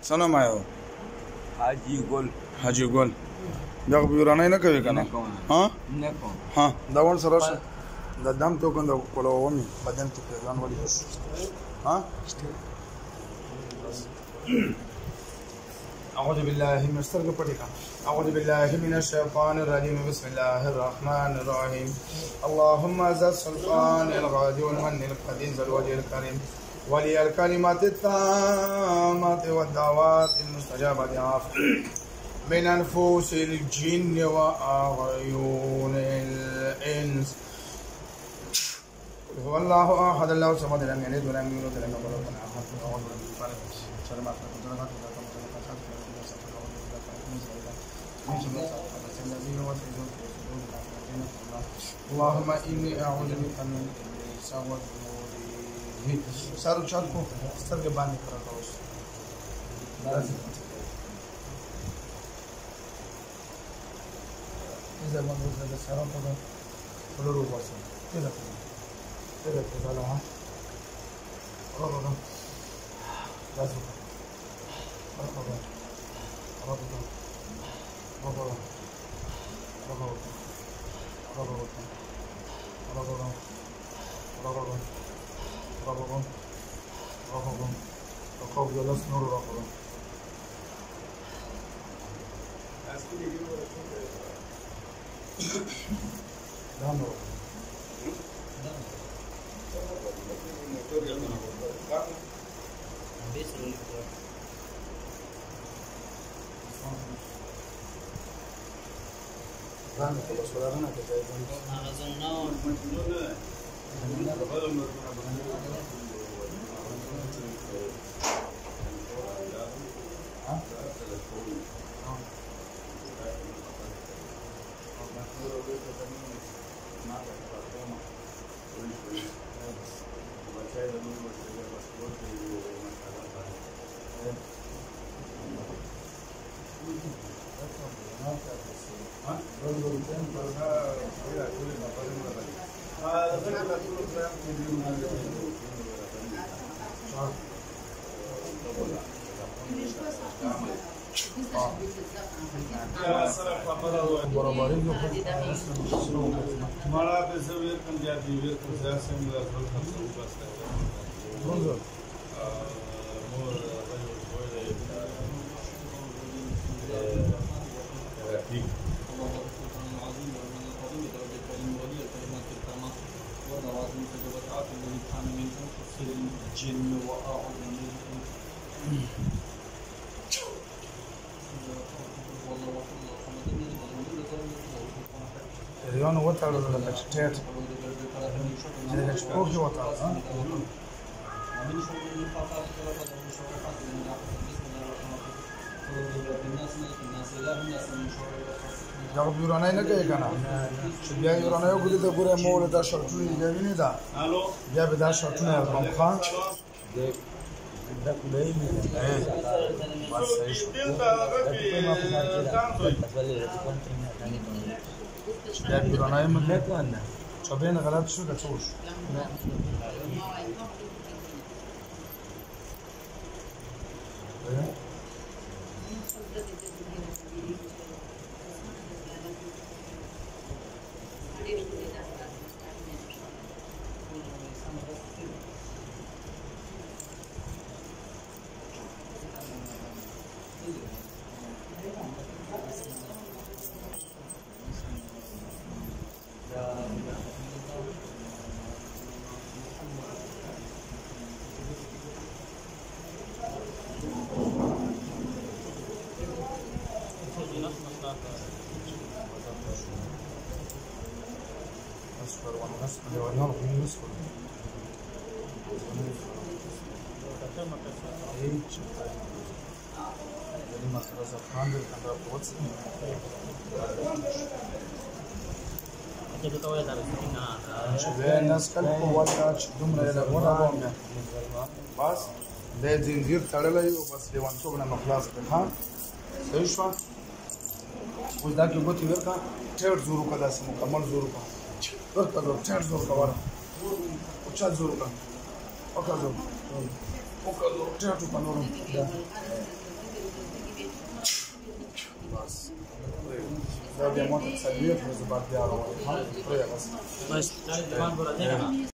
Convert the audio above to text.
څنګه ما یو حاجی ګل دا بیرانه نه کوي کنه ها نه کوم ها دا ون سره د دم تو کنده کولومي بدن ته ځان ولي ها أعوذ بالله من أعوذ بالله من الشيطان الرجيم بسم الله الرحمن الرحيم اللهم ذا السلطان الغادي والمن القديم ذا الوجه الكريم ولي الكلمات التامات والدعوات المستجابة من أنفس الجن وأعين الإنس هو الله أحد الله الصمد لم يلد ولم يولد ولم يكن له كفوا أحد أعوذ بالله من اللهم إني أعوذ بك من سوء سارو چالکو سترګې باندې کړه اوس إذا ما نزل السلام كذا كلرو بس كذا كذا ها ربنا لازم Riano وتعالى ولا تشتات إذا تشوف جو وتعالى جاب يورانا نه کوي کنه بیا يورانا یو ګل ته ګوره مول دا شرطونه دی نه دا بیا به دا شرطونه کوم خان دا کولای نه بس بیا يورانا یې مله کنه چوبین غلط شو دا څوش الناس كلكم ولا دومره له ونه بس د زنجیر تړلې او بس دیوان څوک نه مخلاص کړه ها صحیح شو اوس دا کې ګوتې ورکا ټیر زورو کا داس مکمل زورو کا ورکا زور ټیر زور کا ورا او چا زورو کا او کا زور ټیر ټو پنورو دا بیا ماته څلوېښت ورځې بعد بیا راولي ها پرېږده بس بس